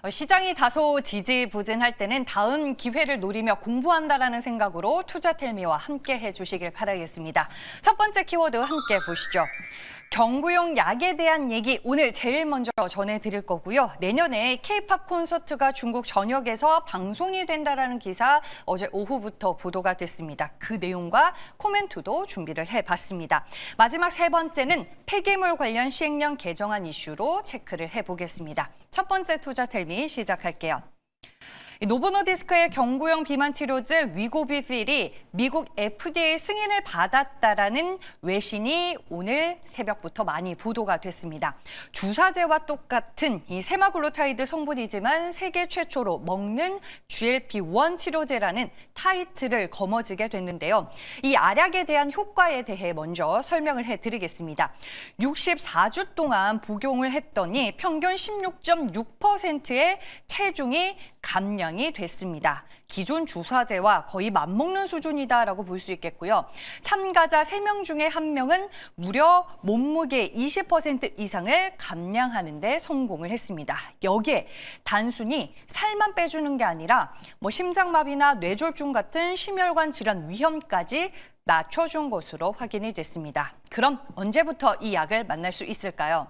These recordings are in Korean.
시장이 다소 지지부진할 때는 다음 기회를 노리며 공부한다라는 생각으로 투자텔미와 함께 해주시길 바라겠습니다. 첫 번째 키워드 함께 보시죠. 경구용 약에 대한 얘기 오늘 제일 먼저 전해드릴 거고요. 내년에 K-팝 콘서트가 중국 전역에서 방송이 된다라는 기사 어제 오후부터 보도가 됐습니다. 그 내용과 코멘트도 준비를 해봤습니다. 마지막 세 번째는 폐기물 관련 시행령 개정안 이슈로 체크를 해보겠습니다. 첫 번째 투자텔미 시작할게요. 노보노디스크의 경구용 비만 치료제 위고비필이 미국 FDA 승인을 받았다라는 외신이 오늘 새벽부터 많이 보도가 됐습니다. 주사제와 똑같은 이 세마글루타이드 성분이지만 세계 최초로 먹는 GLP-1 치료제라는 타이틀을 거머쥐게 됐는데요. 이 알약에 대한 효과에 대해 먼저 설명을 해드리겠습니다. 64주 동안 복용을 했더니 평균 16.6%의 체중이 감량이 됐습니다. 기존 주사제와 거의 맞먹는 수준이다라고 볼 수 있겠고요. 참가자 3명 중에 1명은 무려 몸무게 20% 이상을 감량하는 데 성공을 했습니다. 여기에 단순히 살만 빼주는 게 아니라 심장마비나 뇌졸중 같은 심혈관 질환 위험까지 낮춰준 것으로 확인이 됐습니다. 그럼 언제부터 이 약을 만날 수 있을까요?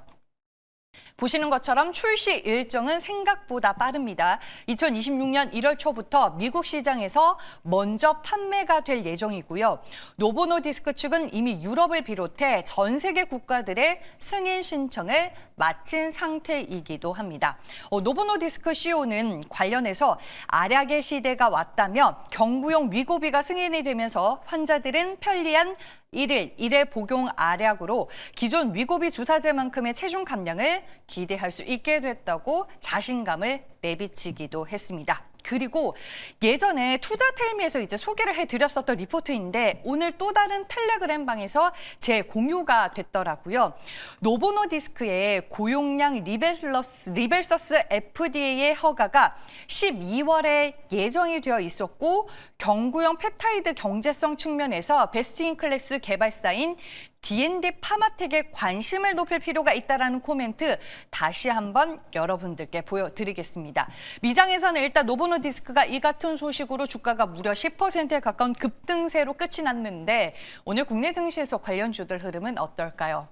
보시는 것처럼 출시 일정은 생각보다 빠릅니다. 2026년 1월 초부터 미국 시장에서 먼저 판매가 될 예정이고요. 노보노디스크 측은 이미 유럽을 비롯해 전 세계 국가들의 승인 신청을 마친 상태이기도 합니다. 노보노디스크 CEO는 관련해서 알약의 시대가 왔다며 경구용 위고비가 승인이 되면서 환자들은 편리한 1회 복용 알약으로 기존 위고비 주사제만큼의 체중 감량을 기대할 수 있게 됐다고 자신감을 내비치기도 했습니다. 그리고 예전에 투자텔미에서 이제 소개를 해드렸었던 리포트인데 오늘 또 다른 텔레그램 방에서 재공유가 됐더라고요. 노보노디스크의 고용량 리벨서스 FDA의 허가가 12월에 예정이 되어 있었고 경구용 펩타이드 경제성 측면에서 베스트인클래스 개발사인 D&D 파마텍에 관심을 높일 필요가 있다라는 코멘트 다시 한번 여러분들께 보여드리겠습니다. 미장에서는 일단 노보노디스크가 이 같은 소식으로 주가가 무려 10%에 가까운 급등세로 끝이 났는데 오늘 국내 증시에서 관련주들 흐름은 어떨까요?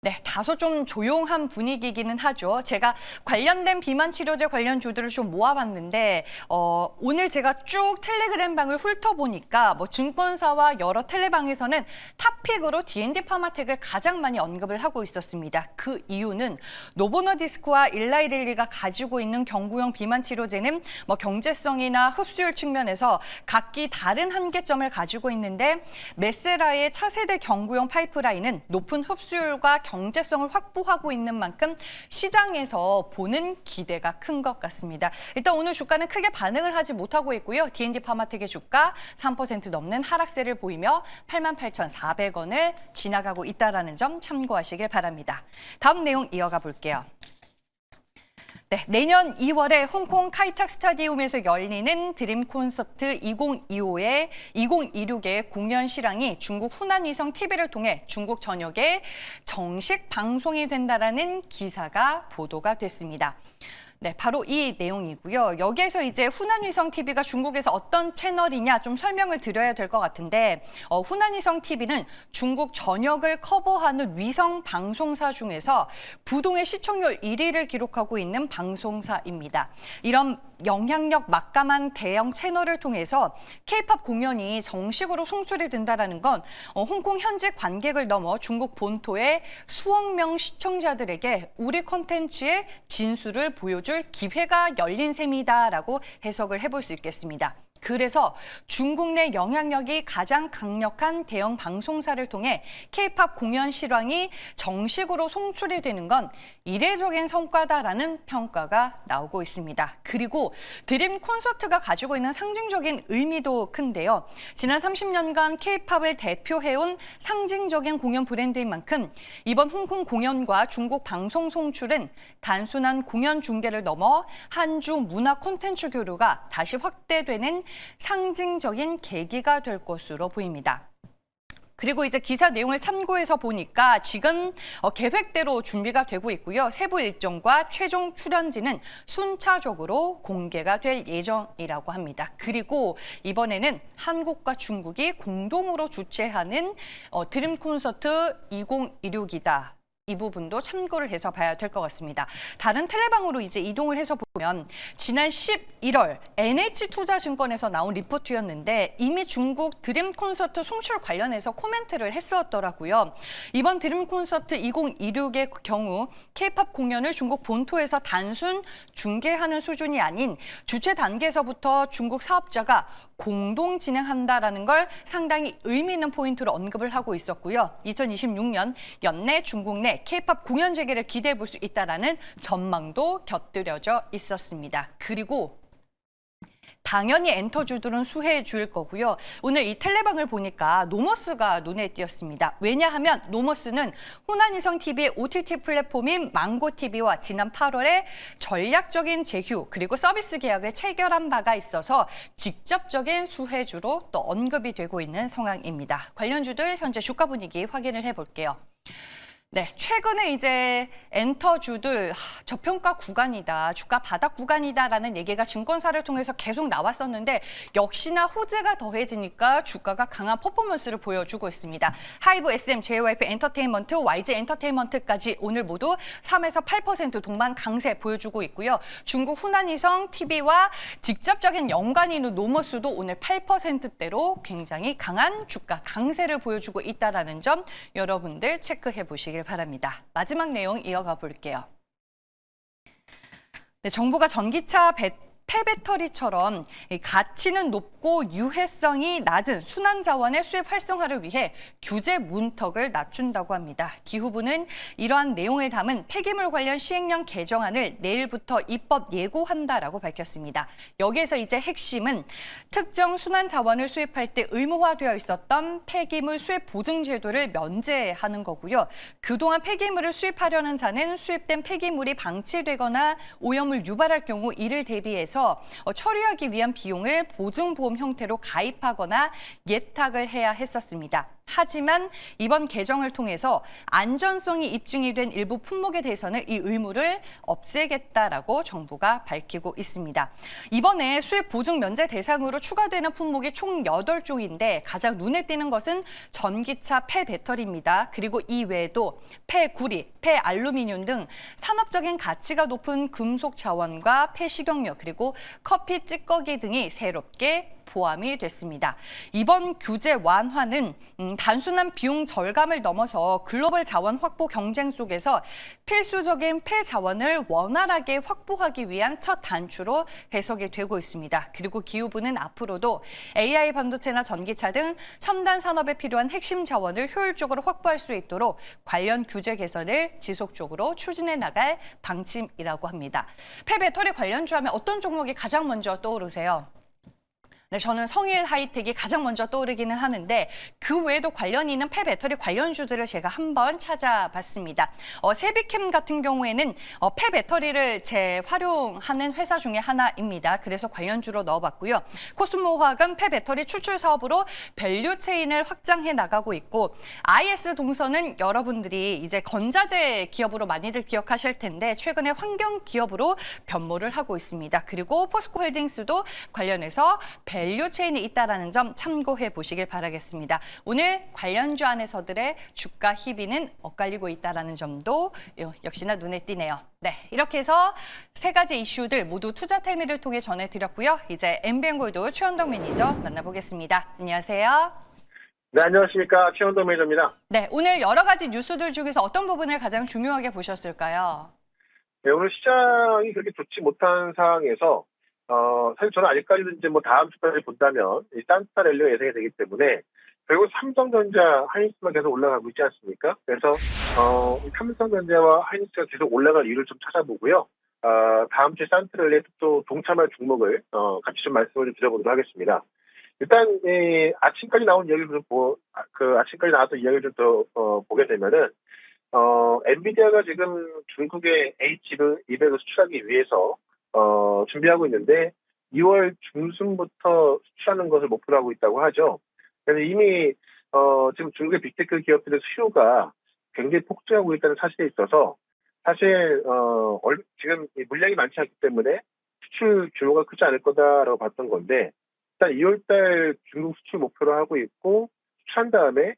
네, 다소 좀 조용한 분위기이기는 하죠. 제가 관련된 비만 치료제 관련 주들을 좀 모아봤는데 오늘 제가 쭉 텔레그램 방을 훑어보니까 증권사와 여러 텔레방에서는 탑픽으로 D&D 파마텍을 가장 많이 언급을 하고 있었습니다. 그 이유는 노보노디스크와 일라이릴리가 가지고 있는 경구용 비만 치료제는 경제성이나 흡수율 측면에서 각기 다른 한계점을 가지고 있는데 메세라의 차세대 경구용 파이프라인은 높은 흡수율과 경제성을 확보하고 있는 만큼 시장에서 보는 기대가 큰 것 같습니다. 일단 오늘 주가는 크게 반응을 하지 못하고 있고요. D&D 파마텍의 주가 3% 넘는 하락세를 보이며 88,400원을 지나가고 있다는 점 참고하시길 바랍니다. 다음 내용 이어가 볼게요. 네, 내년 2월에 홍콩 카이탁 스타디움에서 열리는 드림 콘서트 2026의 공연 실황이 중국 후난위성 TV를 통해 중국 전역에 정식 방송이 된다라는 기사가 보도가 됐습니다. 네, 바로 이 내용이고요. 여기에서 이제 후난위성 TV가 중국에서 어떤 채널이냐 좀 설명을 드려야 될 것 같은데 후난위성 TV는 중국 전역을 커버하는 위성 방송사 중에서 부동의 시청률 1위를 기록하고 있는 방송사입니다. 이런 영향력 막강한 대형 채널을 통해서 K-팝 공연이 정식으로 송출이 된다는 건 홍콩 현지 관객을 넘어 중국 본토의 수억 명 시청자들에게 우리 콘텐츠의 진수를 보여줄 기회가 열린 셈이다라고 해석을 해볼 수 있겠습니다. 그래서 중국 내 영향력이 가장 강력한 대형 방송사를 통해 K-팝 공연 실황이 정식으로 송출이 되는 건 이례적인 성과다라는 평가가 나오고 있습니다. 그리고 드림 콘서트가 가지고 있는 상징적인 의미도 큰데요. 지난 30년간 K-팝을 대표해온 상징적인 공연 브랜드인 만큼 이번 홍콩 공연과 중국 방송 송출은 단순한 공연 중계를 넘어 한중 문화 콘텐츠 교류가 다시 확대되는 상징적인 계기가 될 것으로 보입니다. 그리고 이제 기사 내용을 참고해서 보니까 지금 계획대로 준비가 되고 있고요. 세부 일정과 최종 출연진은 순차적으로 공개가 될 예정이라고 합니다. 그리고 이번에는 한국과 중국이 공동으로 주최하는 드림 콘서트 2016이다. 이 부분도 참고를 해서 봐야 될 것 같습니다. 다른 텔레방으로 이제 이동을 해서 보면 지난 11월 NH투자증권에서 나온 리포트였는데 이미 중국 드림 콘서트 송출 관련해서 코멘트를 했었더라고요. 이번 드림 콘서트 2016의 경우 K-팝 공연을 중국 본토에서 단순 중계하는 수준이 아닌 주최 단계에서부터 중국 사업자가 공동 진행한다라는 걸 상당히 의미 있는 포인트로 언급을 하고 있었고요. 2026년 연내 중국 내 K-팝 공연 재개를 기대해 볼 수 있다라는 전망도 곁들여져 있었습니다. 그리고 당연히 엔터주들은 수혜해 줄 거고요. 오늘 이 텔레방을 보니까 노머스가 눈에 띄었습니다. 왜냐하면 노머스는 후난위성TV의 OTT 플랫폼인 망고TV와 지난 8월에 전략적인 제휴 그리고 서비스 계약을 체결한 바가 있어서 직접적인 수혜주로 또 언급이 되고 있는 상황입니다. 관련주들 현재 주가 분위기 확인을 해볼게요. 네, 최근에 이제 엔터주들 저평가 구간이다, 주가 바닥 구간이다라는 얘기가 증권사를 통해서 계속 나왔었는데 역시나 호재가 더해지니까 주가가 강한 퍼포먼스를 보여주고 있습니다. 하이브, SM, JYP 엔터테인먼트, YG 엔터테인먼트까지 오늘 모두 3에서 8% 동반 강세 보여주고 있고요. 중국 후난위성 TV와 직접적인 연관이 있는 노머스도 오늘 8%대로 굉장히 강한 주가 강세를 보여주고 있다는 점 여러분들 체크해 보시길 바랍니다. 마지막 내용 이어가 볼게요. 네, 정부가 전기차 폐배터리처럼 가치는 높고 유해성이 낮은 순환자원의 수입 활성화를 위해 규제 문턱을 낮춘다고 합니다. 기후부는 이러한 내용을 담은 폐기물 관련 시행령 개정안을 내일부터 입법 예고한다라고 밝혔습니다. 여기에서 이제 핵심은 특정 순환자원을 수입할 때 의무화되어 있었던 폐기물 수입 보증 제도를 면제하는 거고요. 그동안 폐기물을 수입하려는 자는 수입된 폐기물이 방치되거나 오염을 유발할 경우 이를 대비해서 처리하기 위한 비용을 보증보험 형태로 가입하거나 예탁을 해야 했었습니다. 하지만 이번 개정을 통해서 안전성이 입증이 된 일부 품목에 대해서는 이 의무를 없애겠다라고 정부가 밝히고 있습니다. 이번에 수입 보증 면제 대상으로 추가되는 품목이 총 8종인데 가장 눈에 띄는 것은 전기차 폐배터리입니다. 그리고 이 외에도 폐구리, 폐알루미늄 등 산업적인 가치가 높은 금속 자원과 폐식용유 그리고 커피 찌꺼기 등이 새롭게 포함이 됐습니다. 이번 규제 완화는 단순한 비용 절감을 넘어서 글로벌 자원 확보 경쟁 속에서 필수적인 폐자원을 원활하게 확보하기 위한 첫 단추로 해석이 되고 있습니다. 그리고 기후부는 앞으로도 AI 반도체나 전기차 등 첨단 산업에 필요한 핵심 자원을 효율적으로 확보할 수 있도록 관련 규제 개선을 지속적으로 추진해 나갈 방침이라고 합니다. 폐배터리 관련주 하면 어떤 종목이 가장 먼저 떠오르세요? 네, 저는 성일 하이텍이 가장 먼저 떠오르기는 하는데 그 외에도 관련 있는 폐배터리 관련주들을 제가 한번 찾아봤습니다. 세비캠 같은 경우에는 폐배터리를 재활용하는 회사 중에 하나입니다. 그래서 관련주로 넣어봤고요. 코스모화학은 폐배터리 추출 사업으로 밸류체인을 확장해 나가고 있고 IS 동선은 여러분들이 이제 건자재 기업으로 많이들 기억하실 텐데 최근에 환경 기업으로 변모를 하고 있습니다. 그리고 포스코홀딩스도 관련해서 밸류체인이 있다는 점 참고해 보시길 바라겠습니다. 오늘 관련주 안에서들의 주가 희비는 엇갈리고 있다는 점도 역시나 눈에 띄네요. 네, 이렇게 해서 세 가지 이슈들 모두 투자텔미를 통해 전해드렸고요. 이제 MBN골드 최원동 매니저 만나보겠습니다. 안녕하세요. 네, 안녕하십니까. 최원동 매니저입니다. 네, 오늘 여러 가지 뉴스들 중에서 어떤 부분을 가장 중요하게 보셨을까요? 네, 오늘 시장이 그렇게 좋지 못한 상황에서 사실 저는 아직까지도 이제 뭐 다음 주까지 본다면 이 딴스타 랠리가 예상이 되기 때문에 결국 삼성전자, 하이닉스만 계속 올라가고 있지 않습니까? 그래서 삼성전자와 하이닉스가 계속 올라갈 이유를 좀 찾아보고요. 다음 주에 딴스타 랠리에 또 동참할 종목을 같이 좀 말씀을 드려보도록 하겠습니다. 일단 아침까지 나온 이야기를 아침까지 나왔던 이야기를 좀 더 보게 되면은 엔비디아가 지금 중국의 H200을 수출하기 위해서 준비하고 있는데 2월 중순부터 수출하는 것을 목표로 하고 있다고 하죠. 그래서 이미 지금 중국의 빅테크 기업들의 수요가 굉장히 폭증하고 있다는 사실에 있어서 사실 지금 이 물량이 많지 않기 때문에 수출 규모가 크지 않을 거다라고 봤던 건데 일단 2월달 중국 수출 목표로 하고 있고 수출한 다음에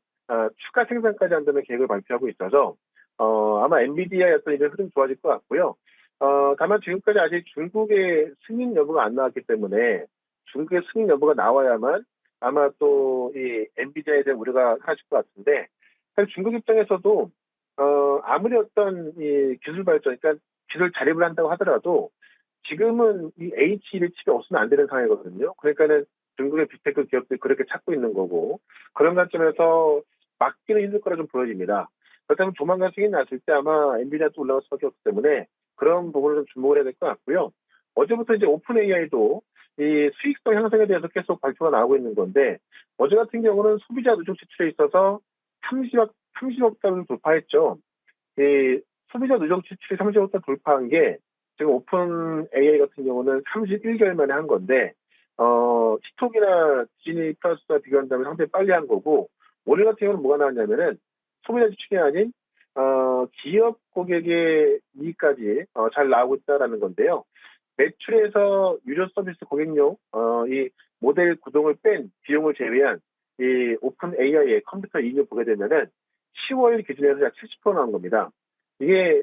추가 생산까지 한다는 계획을 발표하고 있어서 아마 엔비디아의 어떤 이런 흐름 좋아질 것 같고요. 다만 지금까지 아직 중국의 승인 여부가 안 나왔기 때문에 중국의 승인 여부가 나와야만 아마 또 이 엔비디아에 대한 우려가 사라질 것 같은데 사실 중국 입장에서도 아무리 어떤 이 기술 발전, 그러니까 기술 자립을 한다고 하더라도 지금은 이 H1의 칩이 없으면 안 되는 상황이거든요. 그러니까는 중국의 빅테크 기업들이 그렇게 찾고 있는 거고 그런 관점에서 막기는 힘들 거라 좀 보여집니다. 그렇다면 조만간 승인 났을 때 아마 엔비디아도 올라갈 수밖에 없기 때문에 그런 부분을 좀 주목을 해야 될 것 같고요. 어제부터 이제 오픈 AI도 이 수익성 향상에 대해서 계속 발표가 나오고 있는 건데 어제 같은 경우는 소비자 누적 지출에 있어서 30억 달러를 돌파했죠. 이 소비자 누적 지출이 30억 달러 돌파한 게 지금 오픈 AI 같은 경우는 31개월 만에 한 건데 틱톡이나 디즈니 플러스와 비교한다면 상당히 빨리 한 거고 오늘 같은 경우는 뭐가 나왔냐면은 소비자 지출이 아닌 기업 고객의 이익까지 잘 나오고 있다라는 건데요. 매출에서 유료 서비스 고객용 이 모델 구동을 뺀 비용을 제외한 이 오픈 AI의 컴퓨터 이익을 보게 되면은 10월 기준에서 약 70% 나온 겁니다. 이게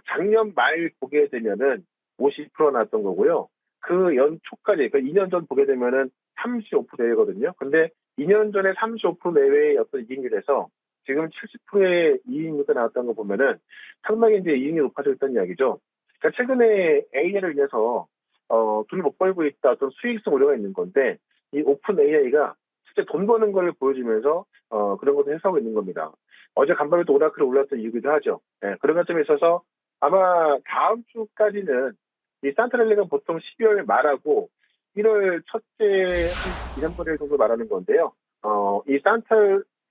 작년 말 보게 되면은 50% 나왔던 거고요. 그 연초까지 그러니까 2년 전 보게 되면은 35% 내외거든요. 근데 2년 전에 35% 내외의 어떤 이익률에서 지금 70%의 이익률가 나왔다는 거 보면은 상당히 이제 이익률이 높아져 있다는 이야기죠. 그러니까 최근에 AI를 인해서 돈을 못 벌고 있다 어떤 수익성 우려가 있는 건데 이 오픈 AI가 실제 돈 버는 걸 보여주면서 그런 것도 해석하고 있는 겁니다. 어제 간밤에 또 오라클이 올랐던 이유기도 하죠. 예, 그런 관점에 있어서 아마 다음 주까지는 이 산타랠리가 보통 12월 말하고 1월 첫째 한 2, 3개월 정도 말하는 건데요. 이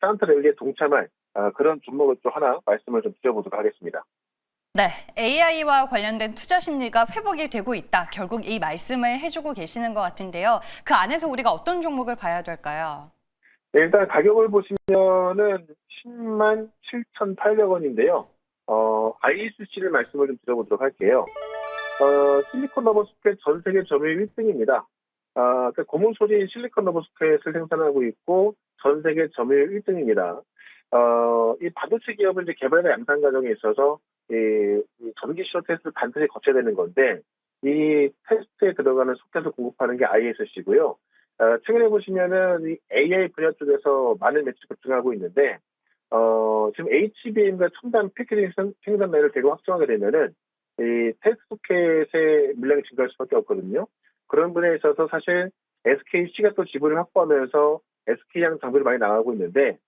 산타랠리에 동참할 그런 종목을 또 하나 말씀을 좀 드려보도록 하겠습니다. 네, AI와 관련된 투자 심리가 회복이 되고 있다. 결국 이 말씀을 해주고 계시는 것 같은데요. 그 안에서 우리가 어떤 종목을 봐야 될까요? 네, 일단 가격을 보시면은 10만 7,800원인데요. ISC를 말씀을 좀 드려보도록 할게요. 실리콘 러버스켓 전 세계 점유율 1등입니다. 그러니까 고무 소재인 실리콘 러버스켓을 생산하고 있고 전 세계 점유율 1등입니다. 이 반도체 기업은 이제 개발과 양산 과정에 있어서 이 전기 시로 테스트를 반드시 거쳐야 되는 건데 이 테스트에 들어가는 소켓을 공급하는 게 ISC고요. 최근에 보시면은 이 AI 분야 쪽에서 많은 매출이 급증하고 있는데 지금 HBM과 첨단 패키징 생산 라인을 대거 확정하게 되면은 이 테스트 소켓의 물량이 증가할 수밖에 없거든요. 그런 분야에 있어서 사실 SKC가 또 지분을 확보하면서 SK향 장비를 많이 나가고 있는데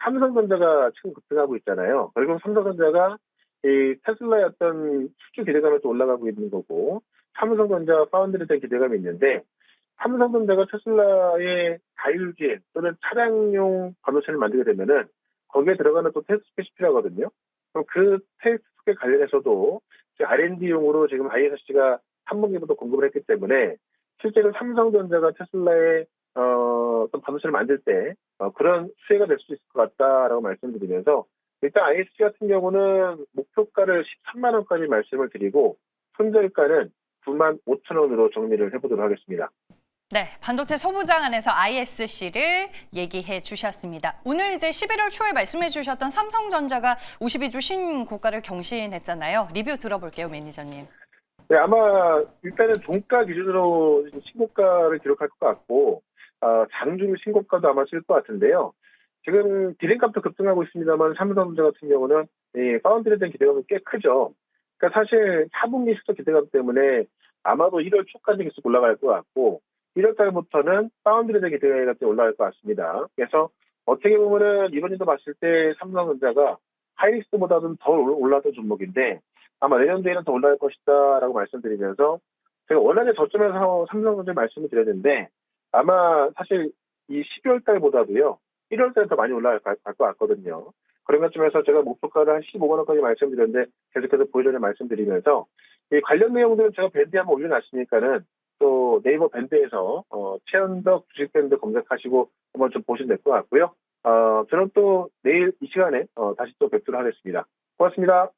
삼성전자가 지금 급등하고 있잖아요. 결국 삼성전자가 이 테슬라의 어떤 수주 기대감에 또 올라가고 있는 거고 삼성전자 파운드리에 대한 기대감이 있는데 삼성전자가 테슬라의 자율주행 또는 차량용 반도체를 만들게 되면은 거기에 들어가는 또 테스트 스ペ이 필요하거든요. 그럼 그 테스트 스펙 관련해서도 R&D용으로 지금 ISC가 3분기부터 공급을 했기 때문에 실제로 삼성전자가 테슬라의 어떤 반도체를 만들 때 그런 수혜가 될 수 있을 것 같다라고 말씀드리면서 일단 ISC 같은 경우는 목표가를 13만 원까지 말씀을 드리고 손절가는 9만 5천 원으로 정리를 해보도록 하겠습니다. 네, 반도체 소부장 안에서 ISC를 얘기해 주셨습니다. 오늘 이제 11월 초에 말씀해 주셨던 삼성전자가 52주 신고가를 경신했잖아요. 리뷰 들어볼게요, 매니저님. 네, 아마 일단은 종가 기준으로 신고가를 기록할 것 같고 장중 신고가도 아마 쓸 것 같은데요. 지금 디램값도 급등하고 있습니다만 삼성전자 같은 경우는 이 파운드리에 대한 기대감이 꽤 크죠. 그러니까 사실 4분기 실적 기대감 때문에 아마도 1월 초까지 계속 올라갈 것 같고 1월 달부터는 파운드리에 대한 기대감이 올라갈 것 같습니다. 그래서 어떻게 보면은 이번 년도 봤을 때 삼성전자가 하이닉스보다는 더 올랐던 종목인데 아마 내년도에는 더 올라갈 것이다라고 말씀드리면서 제가 원하는 저점에서 삼성전자 말씀을 드렸는데 아마 사실 이 12월 달보다도요 1월 달에 더 많이 올라갈 것 같거든요. 그런 것쯤에서 제가 목표가를 한 15만 원까지 말씀드렸는데 계속해서 보여전에 말씀드리면서 이 관련 내용들은 제가 밴드에 한번 올려놨으니까는 또 네이버 밴드에서 최현덕 주식밴드 검색하시고 한번 좀 보시면 될 것 같고요. 저는 또 내일 이 시간에 다시 또 뵙도록 하겠습니다. 고맙습니다.